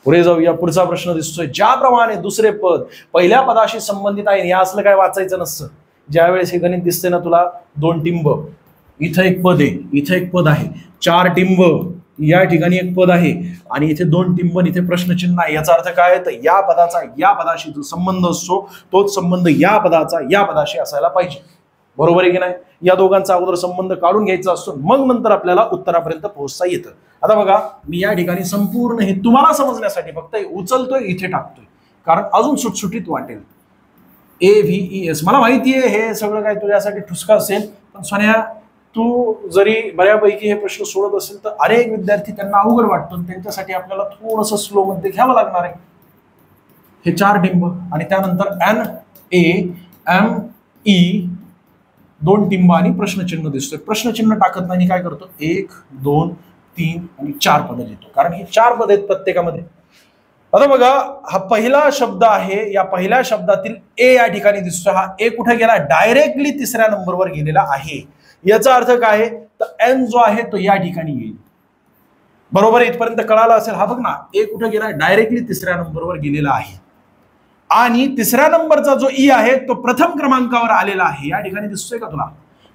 पुढे जाऊया. पुढचा प्रश्न दिसतोय. ज्याप्रमाणे दुसरे पद पहिल्या पदाशी संबंधित आहे या असलं काय वाचायचं नसतं. ज्यावेळेस हे गणित दिसते ना तुला 2 टिंब इथं एक पद आहे, इथं एक पद आहे, 4 टिंब, या ठिकाणी एक पद आहे आणि इथे 2 टिंब, इथे प्रश्नचिन्ह आहे. याचा अर्थ काय? तर या पदाचा या पदाशी जो संबंध असतो तोच संबंध या पदाचा या पदाशी असायला पाहिजे. बरोबर आहे की नाही? या दोघांचा अगोदर संबंध काढून घ्यायचा असतो, मग नंतर आपल्याला उत्तरापर्यंत पोहोचता येतं. आता बघा, मी या ठिकाणी संपूर्ण हे तुम्हाला समजण्यासाठी फक्त उचलतोय, इथे टाकतोय, कारण अजून सुटसुटीत वाटेल. AVES मला माहिती आहे हे सगळं काय तुझ्यासाठी ठुसका असेल, पण सोन्या तू जरी बऱ्यापैकी हे प्रश्न सोडत असेल तर अनेक विद्यार्थी त्यांना अवघड वाटतो, त्यांच्यासाठी आपल्याला थोडंसं स्लो मध्ये घ्यावं लागणार आहे. हे 4 टिंब आणि त्यानंतर NAME 2 टिंब आणि प्रश्नचिन्ह दिसतोय. प्रश्नचिन्ह टाकत नाही, काय करतो? 1 2 3 आणि 4 पद लिहितो, कारण हे 4 पद आहेत प्रत्येकामध्ये. आता बघा, हा पहिला शब्द आहे, या पहिल्या शब्दातील ए या ठिकाणी दिसतोय. हा ए कुठे गेला? डायरेक्टली तिसऱ्या नंबरवर गेलेला आहे. याचा अर्थ काय? तर एन जो आहे तो या ठिकाणी येईल. बरोबर, इथपर्यंत कळालं असेल. हा बघ ना, ए कुठे गेला? डायरेक्टली तिसऱ्या नंबरवर गेलेला आहे. आणि तिसऱ्या नंबरचा जो ई आहे तो प्रथम क्रमांकावर आलेला आहे. या ठिकाणी दिसतोय का तुला?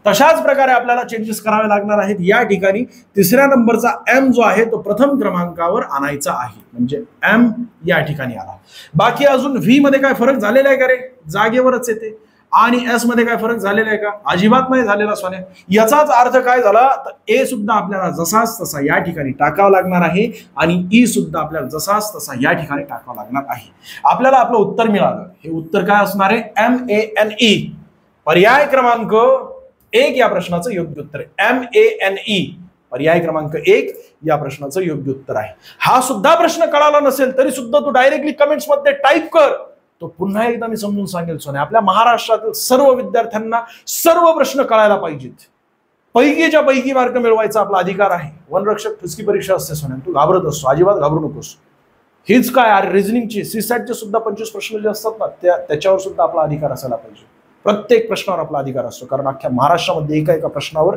तशाच प्रकारे आपल्याला चेंजेस करावे लागणार आहेत. या ठिकाणी तिसऱ्या नंबरचा एम जो आहे तो प्रथम क्रमांकावर आणायचा आहे, म्हणजे एम या ठिकाणी आला. बाकी अजून व्ही मध्ये काय फरक झालेला आहे का रे? जागेवरच येते. आणि एस मध्ये काय फरक झालेला आहे का? अजिबात नाही झालेला सोन्या. याचाच अर्थ काय झाला? तर ए सुद्धा आपल्याला जसाच तसा या ठिकाणी टाकावा लागणार आहे आणि ई सुद्धा आपल्याला जसाच तसा या ठिकाणी टाकावा लागणार आहे. आपल्याला आपलं उत्तर मिळालं. हे उत्तर काय असणार आहे? MANE. पर्याय क्रमांक 1 या प्रश्नाचं योग्य उत्तर आहे. MANE पर्याय क्रमांक 1 या प्रश्नाचं योग्य उत्तर आहे. हा सुद्धा प्रश्न कळाला नसेल तरी सुद्धा तू डायरेक्टली कमेंट्स मध्ये टाईप कर. तो पुन्हा एकदा मी समजून सांगेल सोन्या, आपल्या महाराष्ट्रातील सर्व विद्यार्थ्यांना सर्व प्रश्न कळायला पाहिजेत. पैकीच्या पैकी मार्क मिळवायचा आपला अधिकार आहे. वनरक्षक ठुसकी परीक्षा असते सोन्या, तू घाबरत असतो, अजिबात घाबरू नकोस. हीच काय अरे, रिझनिंगची सीसॅटचे सुद्धा 25 प्रश्न जे असतात ना, त्याच्यावर सुद्धा आपला अधिकार असायला पाहिजे. प्रत्येक प्रश्नावर आपला अधिकार असतो, कारण अख्ख्या महाराष्ट्रामध्ये एका प्रश्नावर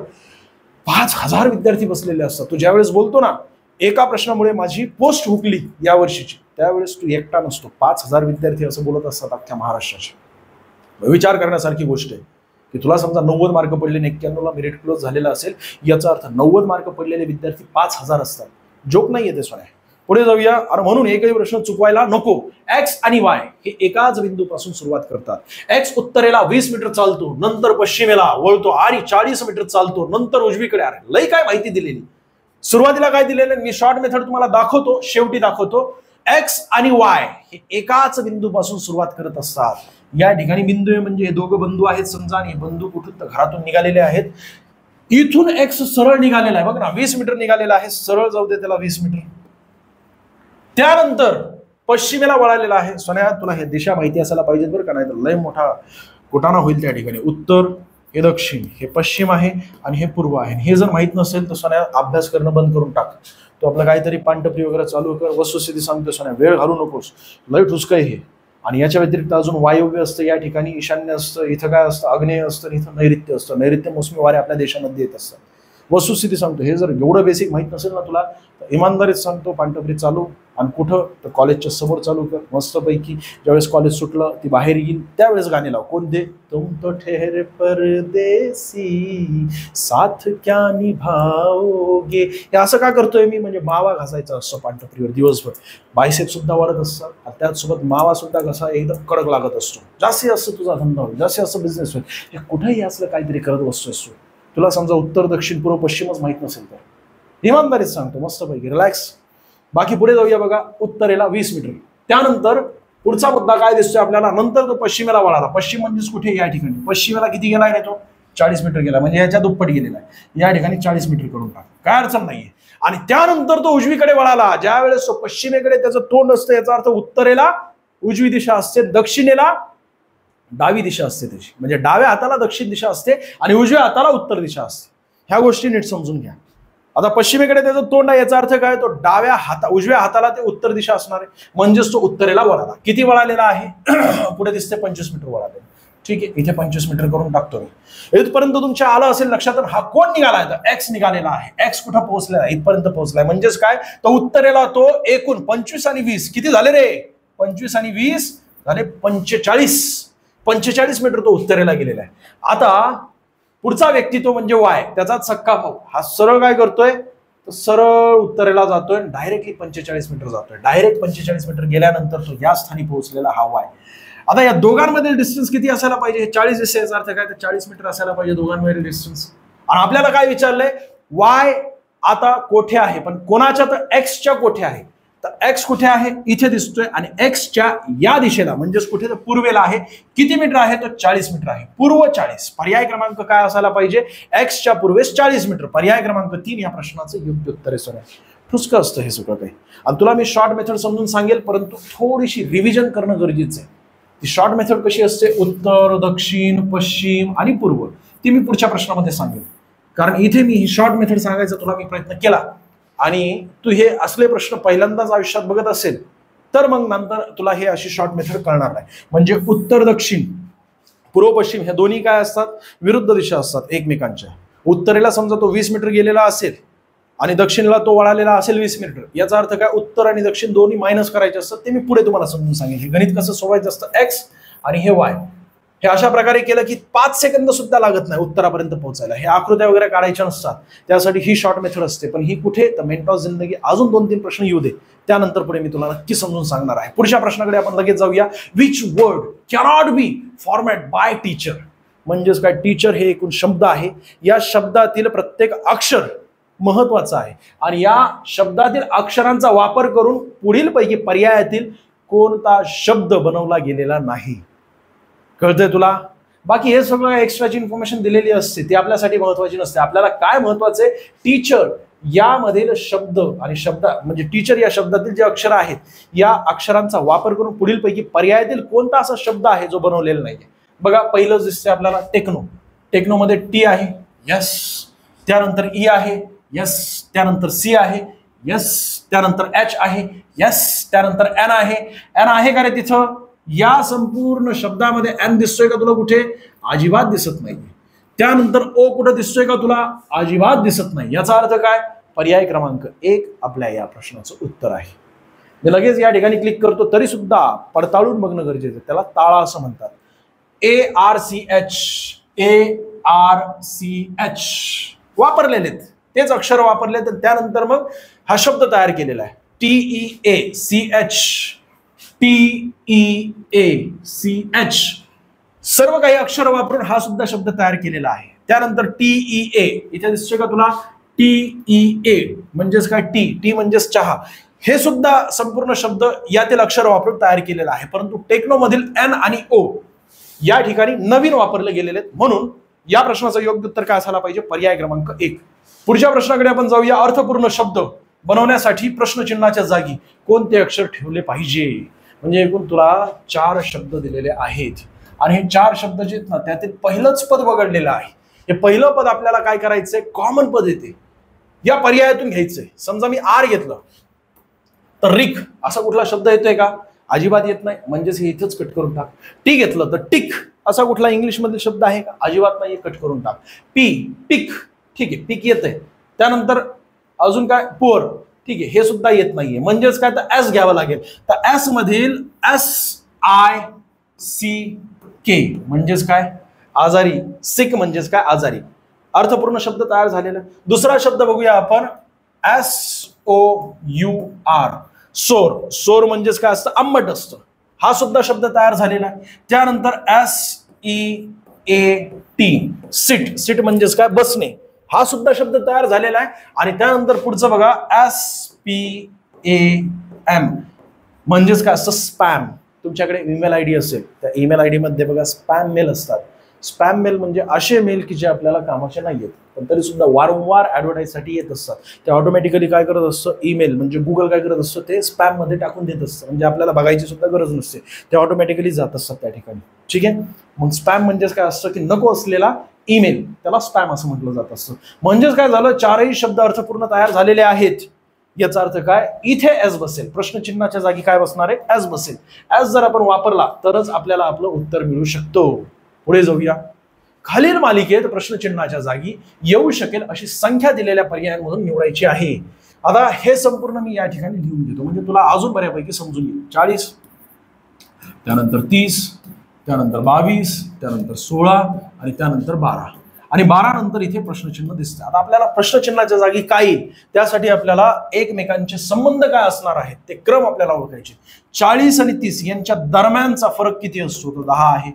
5000 विद्यार्थी बसलेले असतात. तू ज्यावेळेस बोलतो ना, एका प्रश्नामुळे माझी पोस्ट हुकली या वर्षीची, त्यावेळेस तू एकटा नसतो, 5000 विद्यार्थी असं बोलत असतात अख्ख्या महाराष्ट्राचे. विचार करण्यासारखी गोष्ट आहे की तुला समजा 90 मार्क पडले, 91ला मेरिट क्लोज झालेला असेल, याचा अर्थ 90 मार्क पडलेले विद्यार्थी 5000 असतात. जोक नाही येते सोन्या. पुढे जाऊया. आणि म्हणून एकही प्रश्न चुकवायला नको. एक्स आणि वाय हे एकाच बिंदूपासून सुरुवात करतात. एक्स उत्तरेला 20 मीटर चालतो, नंतर पश्चिमेला वळतो आणि 40 मीटर चालतो, नंतर उजवीकडे. अरे लई काय माहिती दिलेली. सुरुवातीला काय दिलेलं मी शॉर्ट मेथड तुम्हाला दाखवतो, शेवटी दाखवतो. एक्स आणि वाय हे एकाच बिंदूपासून सुरुवात करत असतात. या ठिकाणी बिंदू आहे म्हणजे हे दोघं बंधू आहेत समजा, आणि हे बंधू कुठून तर घरातून निघालेले आहेत. इथून एक्स सरळ निघालेला आहे, बघ ना 20 मीटर निघालेला आहे, सरळ जाऊ दे त्याला 20 मीटर. त्यानंतर पश्चिमेला वळालेला आहे. सोन्या तुला हे दिशा माहिती असायला पाहिजे बरं का, नाही तर लय मोठा कुटाणा होईल त्या ठिकाणी. उत्तर हे दक्षिण, हे पश्चिम आहे आणि हे पूर्व आहे. हे जर माहित नसेल तर सोन्या अभ्यास करणं बंद करून टाक. तो आपलं काहीतरी पांढरपरी वगैरे चालू कर. वस्तुस्थिती सांगतो सोन्या, वेळ घालू नकोस, लय ठुसकं आहे हे. आणि याच्या व्यतिरिक्त अजून वायव्य असतं, या ठिकाणी ईशान्य असतं, इथं काय असतं आग्नेय असतं, इथं नैऋत्य असतं. नैऋत्य मोसमी वारे आपल्या देशामध्ये येत असतात. वस्तुस्थिती सांगतो. हे जर एवढं बेसिक माहित नसेल ना तुला तर इमानदारीत सांगतो, पांढरपरी चालू. आणि कुठं तर कॉलेजच्या समोर चालू कर मस्तपैकी. ज्यावेळेस कॉलेज सुटलं ती बाहेर येईल त्यावेळेस गाणे लाव. कोणते? तुम तो ठहरे परदेसी साथ क्या निभाओगे. हे असं का करतोय मी? म्हणजे मावा घासायचा असतो पांढरपरीवर दिवसभर. बायसेप सुद्धा वाढत असतात आणि त्याचसोबत मावा सुद्धा घसा एकदम कडक लागत असतो. जास्तीत जास्त तुझा धंदा होईल, जास्तीत जास्त बिझनेस होईल. हे कुठेही असलं काहीतरी करत बसतोस तू. तुला समजा उत्तर दक्षिण पूर्व पश्चिमच माहित नसेल तर इमानदारीत सांगतो मस्तपैकी रिलॅक्स. बाकी पुढे जाऊया. बघा, उत्तरेला 20 मीटर. त्यानंतर पुढचा मुद्दा काय दिसतोय आपल्याला? नंतर तो पश्चिमेला वळाला. पश्चिम म्हणजेच कुठे? या ठिकाणी. पश्चिमेला किती गेलाय रे तो? 40 मीटर गेला, म्हणजे याच्या दुप्पट गेलेला आहे. या ठिकाणी 40 मीटर करून टाक, काय अडचण नाहीये. आणि त्यानंतर तो उजवीकडे वळाला. ज्या वेळेस तो पश्चिमेकडे त्याचं तोंड असतं, याचा अर्थ उत्तरेला उजवी दिशा असते, दक्षिणेला डावी दिशा असते त्याची. म्हणजे डाव्या हाताला दक्षिण दिशा असते आणि उजव्या हाताला उत्तर दिशा असते. ह्या गोष्टी नीट समजून घ्या. आता पश्चिमेकडे त्याचं तोंड आहे, याचा अर्थ काय? तो उजव्या हाताला ते उत्तर दिशा असणार आहे, म्हणजेच तो उत्तरेला वळाला. किती वळालेला आहे? पुढे दिसते 25 मीटर वळाले. ठीक आहे, इथे 25 मीटर करून टाकतो मी. इथपर्यंत तुमच्या आलं असेल लक्षात. हा कोण निघालाय? तर एक्स निघालेला आहे. एक्स कुठं पोहोचलेला आहे? इथपर्यंत पोहोचलाय. म्हणजेच काय? तो उत्तरेला तो एकूण 25 आणि 20 किती झाले रे? 25 आणि 20 झाले 45 मीटर तो उत्तरेला गेलेला आहे. आता पुढचा व्यक्ती तो म्हणजे वाय, त्याचाच सक्का भाऊ. हा सरळ काय करतोय, तर सरळ उत्तरेला जातोय, डायरेक्टली 45 मीटर जातोय. डायरेक्ट 45 मीटर गेल्यानंतर तो या स्थानी पोहोचलेला हा वाय. आता या दोघांमधील डिस्टन्स किती असायला पाहिजे, हे 40 दिसते, याचा अर्थ काय, तर 40 मीटर असायला पाहिजे दोघांमधील डिस्टन्स. आणि आपल्याला काय विचारलंय, वाय आता कोठे आहे, पण कोणाच्या, तर एक्सच्या कोठे आहे. तर एक्स कुठे आहे, इथे दिसतोय, आणि एक्सच्या या दिशेला म्हणजेच कुठे, तर पूर्वेला आहे. किती मीटर आहे, तर 40 मीटर आहे. पूर्व 40. पर्याय क्रमांक काय असायला पाहिजे, एक्सच्या पूर्वेस 40 मीटर. पर्याय क्रमांक 3 या प्रश्नाचं योग्य उत्तर आहे. ठुसकं असतं हे सगळं काही. आणि तुला मी शॉर्ट मेथड समजून सांगेल, परंतु थोडीशी रिव्हिजन करणं गरजेचं आहे. ती शॉर्ट मेथड कशी असते, उत्तर, दक्षिण, पश्चिम आणि पूर्व, ती मी पुढच्या प्रश्नामध्ये सांगेन. कारण इथे मी ही शॉर्ट मेथड सांगायचा तुला मी प्रयत्न केला, आणि तू हे असले प्रश्न पहिल्यांदाच आयुष्यात बघत असेल तर मग नंतर तुला हे अशी शॉर्ट मेथड कळणार नाही. म्हणजे उत्तर दक्षिण, पूर्व पश्चिम हे दोन्ही काय असतात, विरुद्ध दिशा असतात एकमेकांच्या. उत्तरेला समजा तो 20 मीटर गेलेला असेल आणि दक्षिणेला तो वळालेला असेल 20 मीटर, याचा अर्थ काय, उत्तर आणि दक्षिण दोन्ही मायनस करायचे असतात. ते मी पुढे तुम्हाला समजून सांगेन. हे गणित कसं सोडवायचं असतं, एक्स आणि हे वाय. हे अशा प्रकारे केलं की 5 सेकंद सुद्धा लागत नाही उत्तरापर्यंत पोहोचायला. हे आकृत्या वगैरे काढायच्या नसतात, त्यासाठी ही शॉर्ट मेथड असते. पण ही कुठे, तर मेंटॉस जिंदगी अजून 2-3 प्रश्न येऊ दे, त्यानंतर पुढे मी तुला नक्की समजून सांगणार आहे. पुढच्या प्रश्नाकडे आपण लगेच जाऊया. Which word cannot be format by teacher. म्हणजेच काय, टीचर हे एकूण शब्द आहे. या शब्दातील प्रत्येक अक्षर महत्वाचं आहे, आणि या शब्दातील अक्षरांचा वापर करून पुढील पैकी पर्यायातील कोणता शब्द बनवला गेलेला नाही. कळतंय तुला? बाकी हे सगळं एक्स्ट्राची इन्फॉर्मेशन दिलेली असते, ती आपल्यासाठी महत्वाची नसते. आपल्याला काय महत्वाचं आहे, टीचर यामधील शब्द आणि शब्द म्हणजे टीचर या शब्दातील जे अक्षर आहेत, या अक्षरांचा वापर करून पुढील पैकी पर्यायातील कोणता असा शब्द आहे जो बनवलेला नाहीये. बघा, पहिलंच दिसते आपल्याला टेक्नो. टेक्नोमध्ये टी आहे, यस. त्यानंतर ई आहे, यस. त्यानंतर सी आहे, यस. त्यानंतर एच आहे, यस. त्यानंतर एन आहे. एन आहे का रे तिथं? या संपूर्ण शब्दामध्ये एन दिसतोय का तुला कुठे? अजिबात दिसत नाही. त्यानंतर ओ कुठे दिसतोय का तुला? अजिबात दिसत नाही. याचा अर्थ काय? पर्याय क्रमांक 1 आपल्या या प्रश्नाचं उत्तर आहे. मी लगेच या ठिकाणी क्लिक करतो, तरी सुद्धा पडताळून बघणं गरजेचं आहे. त्याला ताळा असं म्हणतात. ARCH, ARCH वापरलेले तेच अक्षर वापरले. तर त्यानंतर मग हा शब्द तयार केलेला आहे. TEACH, TEACH सर्व काही अक्षर वापरून हा सुद्धा शब्द तयार केलेला आहे. त्यानंतर TEA इथे दिसतोय का तुला? TEA म्हणजेच काय? टी म्हणजेच चहा. हे सुद्धा संपूर्ण शब्द यातील अक्षर वापरून तयार केलेला आहे. परंतु टेक्नो मधील एन आणि ओ या ठिकाणी नवीन वापरले गेलेले आहेत. म्हणून या प्रश्नाचं योग्य उत्तर काय असायला पाहिजे? पर्याय क्रमांक 1. पुढच्या प्रश्नाकडे आपण जाऊया. अर्थपूर्ण शब्द बनवण्यासाठी प्रश्नचिन्हाच्या जागी कोणते अक्षर ठेवले पाहिजे? म्हणजे एकूण तुला 4 शब्द दिलेले आहेत, आणि हे 4 शब्द जे आहेत ना, त्यातील पहिलंच पद वगळलेलं आहे. हे पहिलं पद आपल्याला काय करायचंय? कॉमन पद येते, या पर्यायातून घ्यायचंय. समजा मी आर घेतलं तर रिक असा कुठला शब्द येतोय का? अजिबात येत नाही. म्हणजेच हे इथंच कट करून टाक. टी घेतलं तर टिक असा कुठला इंग्लिश मधील शब्द आहे का? अजिबात नाही, कट करून टाक. पिक, ठीक आहे, पिक येत आहे. त्यानंतर अजून काय? पुअर, ठीक आहे, हे सुद्धा येत नाहीये. म्हणजेच काय? तर एस घ्यावं लागेल. तर एस मधील SICK म्हणजेच काय? आजारी. सिक म्हणजेच काय? आजारी. अर्थपूर्ण शब्द तयार झालेला. दुसरा शब्द बघूया आपण. SOUR, सोर. सोर म्हणजेच काय असतं? आंबट असतं. हा सुद्धा शब्द तयार झालेला आहे. त्यानंतर SEAT, सिट. सिट म्हणजेच काय? बसणे. हा सुद्धा शब्द तयार झालेला आहे. आणि त्यानंतर पुढचं बघा. SPAM म्हणजेच काय असतं? स्पॅम. तुमच्याकडे ईमेल आयडी असेल, त्या ईमेल आयडी मध्ये बघा स्पॅम मेल असतात. स्पॅम मेल म्हणजे असे मेल की जे आपल्याला कामाचे नाही आहेत, पण तरी सुद्धा वारंवार ऍडव्हर्टाईजसाठी येत असतात. ते ऑटोमॅटिकली काय करत असतं? ईमेल म्हणजे गुगल काय करत असतं? ते स्पॅम मध्ये टाकून देत असतं. म्हणजे आपल्याला बघायची सुद्धा गरज नसते, ते ऑटोमॅटिकली जात असतात त्या ठिकाणी. ठीक आहे. मग स्पॅम म्हणजेच काय असतं? की नको असलेला ईमेल, त्याला स्पॅम असं म्हटलं जात असतं. म्हणजेच काय झालं? 4ही शब्द अर्थपूर्ण तयार झालेले आहेत. याचा अर्थ काय? इथे एस बसेल. प्रश्नचिन्हाच्या जागी काय बसणार आहे? एस बसेल. एस जर आपण वापरला तरच आपल्याला आपलं उत्तर मिळू शकतो. पुढे जाऊया. खालील मालिकेत प्रश्नचिन्हाच्या जागी येऊ शकेल अशी संख्या दिलेल्या पर्यायांमधून निवडायची आहे. आता हे संपूर्ण मी या ठिकाणी लिहून देतो, म्हणजे तुला अजून बऱ्यापैकी समजून येईल. 40, त्यानंतर 30, त्यानंतर 22, त्यानंतर 16 आणि त्यानंतर 12 आणि 12 नंतर इथे प्रश्नचिन्ह दिसतं. आता आपल्याला प्रश्नचिन्हाच्या जागी काय येईल त्यासाठी आपल्याला एकमेकांचे संबंध काय असणार आहेत ते क्रम आपल्याला ओळखायचे. 40 आणि 30 यांच्या दरम्यानचा फरक किती असतो? तो 10 आहे.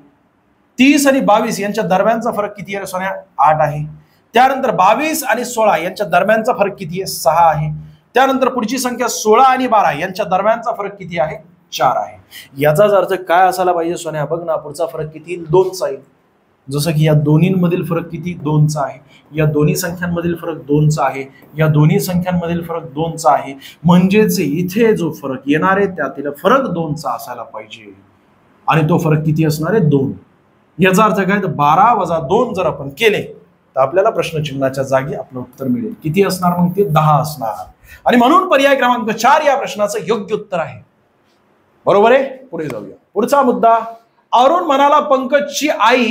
30 आणि 22 यांच्या दरम्यानचा फरक किती आहे सोन्या? 8 आहे. त्यानंतर 22 आणि 16 यांच्या दरम्यानचा फरक किती आहे? 6 आहे. त्यानंतर पुढची संख्या 16 आणि 12 यांच्या दरम्यानचा फरक किती आहे? 4 आहे. याचाच अर्थ काय असायला पाहिजे सोन्या? बघ ना, पुढचा फरक किती? 2चा येईल. जसं की या दोन्हींमधील फरक किती? 2चा आहे. या दोन्ही संख्यांमधील फरक 2चा आहे. या दोन्ही संख्यांमधील फरक 2चा आहे. म्हणजेच इथे जो फरक येणार आहे त्यातील फरक 2चा असायला पाहिजे. आणि तो फरक किती असणार आहे? 2. याचा अर्थ काय? तर 12 वजा 2 जर आपण केले तर आपल्याला प्रश्नचिन्हाच्या जागी आपलं उत्तर मिळेल. किती असणार मग? ते 10 असणार. आणि म्हणून पर्याय क्रमांक 4 या प्रश्नाचं योग्य उत्तर आहे. बरोबर आहे. पुढे जाऊया. पुढचा मुद्दा, अरुण म्हणाला पंकजची आई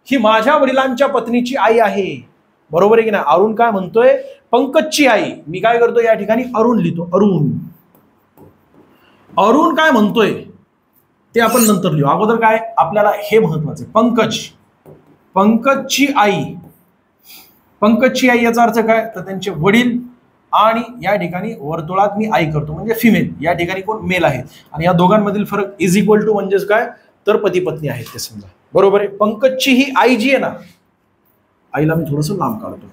ही माझ्या वडिलांच्या पत्नीची आई आहे. बरोबर आहे की नाही? अरुण काय म्हणतोय? पंकजची आई. मी काय करतो या ठिकाणी? अरुण लिहितो. अरुण काय म्हणतोय ते आपण नंतर लिहू. अगोदर काय आपल्याला हे महत्वाचं आहे. पंकजची आई. पंकजची आई याचा अर्थ काय? तर त्यांचे वडील आणि या ठिकाणी वर्तुळात मी आई करतो म्हणजे फिमेल. या ठिकाणी कोण? मेल आहे. आणि या दोघांमधील फरक इज इक्वल टू म्हणजेच काय? तर पती पत्नी आहेत ते समजा. बरोबर आहे. पंकजची ही आई जी आहे ना, आईला मी थोडस लांब काढतो.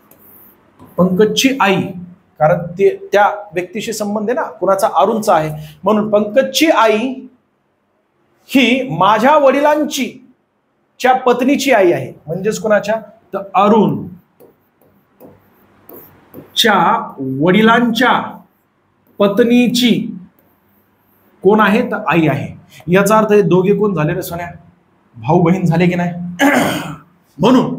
पंकजची आई, कारण ते त्या व्यक्तीशी संबंध आहे ना, कुणाचा? अरुणचा आहे. म्हणून पंकजची आई ही माझ्या वडिलांची च्या पत्नीची आई आहे. म्हणजेच कुणाच्या? तर अरुण च्या वडिलांच्या पत्नीची कोण आहे? तर आई आहे. याचा अर्थ हे दोघे कोण झाले रे सोन्या? भाऊ बहीण झाले की नाही? म्हणून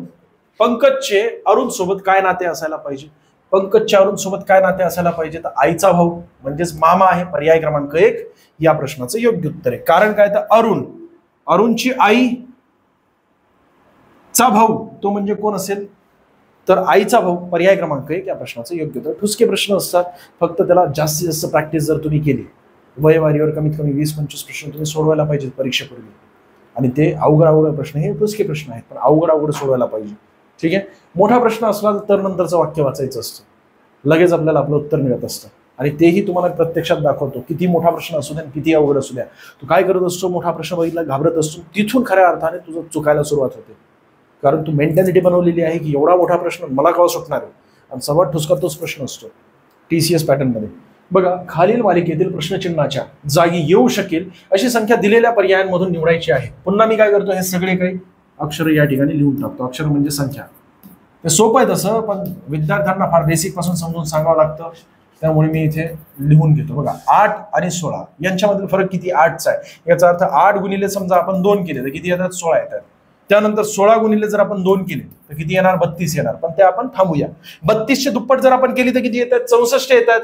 पंकजचे अरुण सोबत काय नाते असायला पाहिजे? पंकजच्या अरुण सोबत काय नाते असायला पाहिजे? तर आईचा भाऊ म्हणजेच मामा आहे. पर्याय क्रमांक 1 या प्रश्नाचं योग्य उत्तर आहे. कारण काय? तर अरुणची आई चा भाऊ तो म्हणजे कोण असेल? तर आईचा भाऊ. पर्याय क्रमांक 1 या प्रश्नाचं योग्य उत्तर. ठुसके प्रश्न असतात, फक्त त्याला जास्तीत जास्त प्रॅक्टिस जर तुम्ही केली, वयवारीवर कमीत कमी 20-25 प्रश्न तुम्ही सोडवायला पाहिजेत परीक्षेपूर्वी. आणि ते अवघड प्रश्न, हे ठुसके प्रश्न आहेत पण अवघड सोडवायला पाहिजे. ठीक आहे. मोठा प्रश्न असला तर नंतरचं वाक्य वाचायचं असतं, लगेच आपल्याला आपलं उत्तर मिळत असतं. आणि तेही तुम्हाला प्रत्यक्षात दाखवतो. किती मोठा प्रश्न असू द्या, किती अवघड असू द्या, तू काय करत असतो? मोठा प्रश्न बघितला, घाबरत असतो. तिथून खऱ्या अर्थाने तुझं चुकायला सुरुवात होते. कारण तू मेंटॅलिटी बनवलेली आहे की एवढा मोठा प्रश्न मला केव्हा सुटणार आहे. आणि सर्वात ठुसका तोच प्रश्न असतो TCS पॅटर्नमध्ये. बघा, खालील मालिकेतील प्रश्नचिन्हाच्या जागी येऊ शकेल अशी संख्या दिलेल्या पर्यायांमधून निवडायची आहे. पुन्हा मी काय करतो? हे सगळे काही अक्षर या ठिकाणी लिहून टाकतो. अक्षर म्हणजे संख्या. ते सोपं आहे तसं, पण विद्यार्थ्यांना फार बेसिक पासून समजून सांगावं लागतं. त्यामुळे मी इथे लिहून घेतो. बघा, 8 आणि 16 यांच्यामधील फरक किती? 8चा आहे. याचा अर्थ 8 गुणिले समजा आपण 2 केले तर किती येतात? 16 येतात. त्यानंतर 16 गुणिले जर आपण 2 केले तर किती येणार? 32 येणार. पण ते आपण थांबूया. 32चे दुप्पट जर आपण केली तर किती येतात? 64 येतात.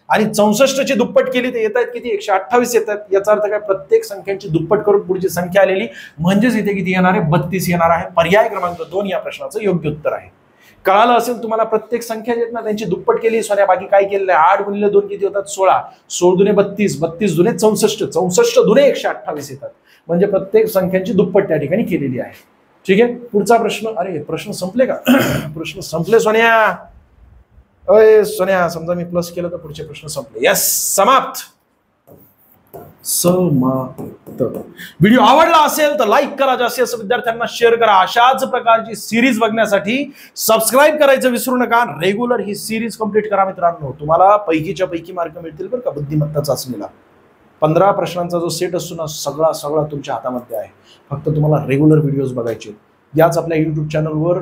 आणि 64ची दुप्पट केली तर येतात किती? 128 येतात. याचा अर्थ काय? प्रत्येक संख्यांची दुप्पट करून पुढची संख्या आलेली, म्हणजेच इथे किती येणार आहे? 32 येणार आहे. पर्याय क्रमांक 2 या प्रश्नाचं योग्य उत्तर आहे. कळालं असेल तुम्हाला? प्रत्येक संख्या आहेत ना त्यांची दुप्पट केली सोन्या, बाकी काय केलेलं आहे? 8 गुणिले 2 किती होतात? 16. 16 दुने 32, 32 दुने 64, 64 दुने 128 येतात. म्हणजे प्रत्येक संख्यांची दुप्पट त्या ठिकाणी केलेली आहे. ठीक आहे. पुढचा प्रश्न. अरे प्रश्न संपले का? प्रश्न संपले सोन्या. अय सोन्या, समजा मी प्लस केलं तर पुढचे प्रश्न संपले. यस, समाप्त. व्हिडिओ आवडला असेल तर लाईक करा, जास्तीत जास्त विद्यार्थ्यांना शेअर करा. अशाच प्रकारची सिरीज बघण्यासाठी सबस्क्राईब करायचं विसरू नका. रेग्युलर ही सिरीज कंप्लीट करा मित्रांनो. तुम्हाला पैकीच्या पैकी मार्क मिळतील बरं का बुद्धिमत्ता चाचणीला. 15 प्रश्नांचा जो सेट असतो ना, सगळा तुमच्या हातामध्ये आहे. फक्त तुम्हाला रेग्युलर व्हिडिओज बघायचे. याच आपल्या युट्यूब चॅनलवर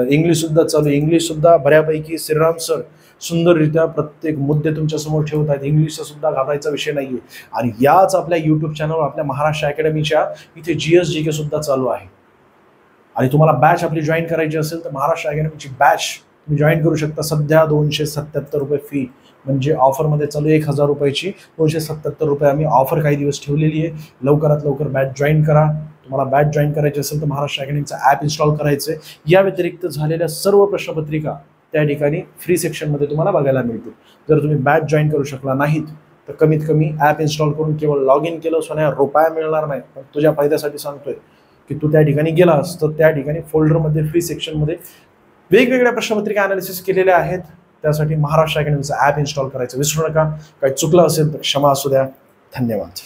इंग्लिश सुद्धा चालू आहे. इंग्लिश सुद्धा बऱ्यापैकी श्रीराम सर सुंदररित्या प्रत्येक मुद्दे तुमच्या समोर ठेवत आहेत. इंग्लिशचा सुद्धा घाबरायचा विषय नाहीये. आणि याच आपल्या युट्यूब चॅनलवर आपल्या महाराष्ट्र अकॅडमीच्या इथे GS GK सुद्धा चालू आहे. आणि तुम्हाला बॅच आपली जॉईन करायची असेल तर महाराष्ट्र अकॅडमीची बॅच तुम्ही जॉईन करू शकता. सध्या 277 रुपये फी, म्हणजे ऑफरमध्ये चालू 1000 रुपयाची 277 रुपये आम्ही ऑफर काही दिवस ठेवलेली आहे. लवकरात लवकर बॅच जॉईन करा. तुम्हाला बॅच जॉईन करायची असेल तर महाराष्ट्र अकॅडमीचा ॲप इन्स्टॉल करायचं आहे. या व्यतिरिक्त झालेल्या सर्व प्रश्नपत्रिका त्या ठिकाणी फ्री सेक्शनमध्ये तुम्हाला बघायला मिळतील. जर तुम्ही बॅच जॉईन करू शकला नाहीत तर कमीत कमी ॲप इन्स्टॉल करून केवळ लॉग इन केलं सोन्या, रुपया मिळणार नाही. पण तुझ्या फायद्यासाठी सांगतोय की तू त्या ठिकाणी गेलास तर त्या ठिकाणी फोल्डरमध्ये फ्री सेक्शनमध्ये वेगवेगळ्या प्रश्नपत्रिका अनालिसिस केलेल्या आहेत. त्यासाठी महाराष्ट्र अकॅडमीचं ॲप इन्स्टॉल करायचं विसरू नका. काही चुकलं असेल तर क्षमा असू द्या. धन्यवाद.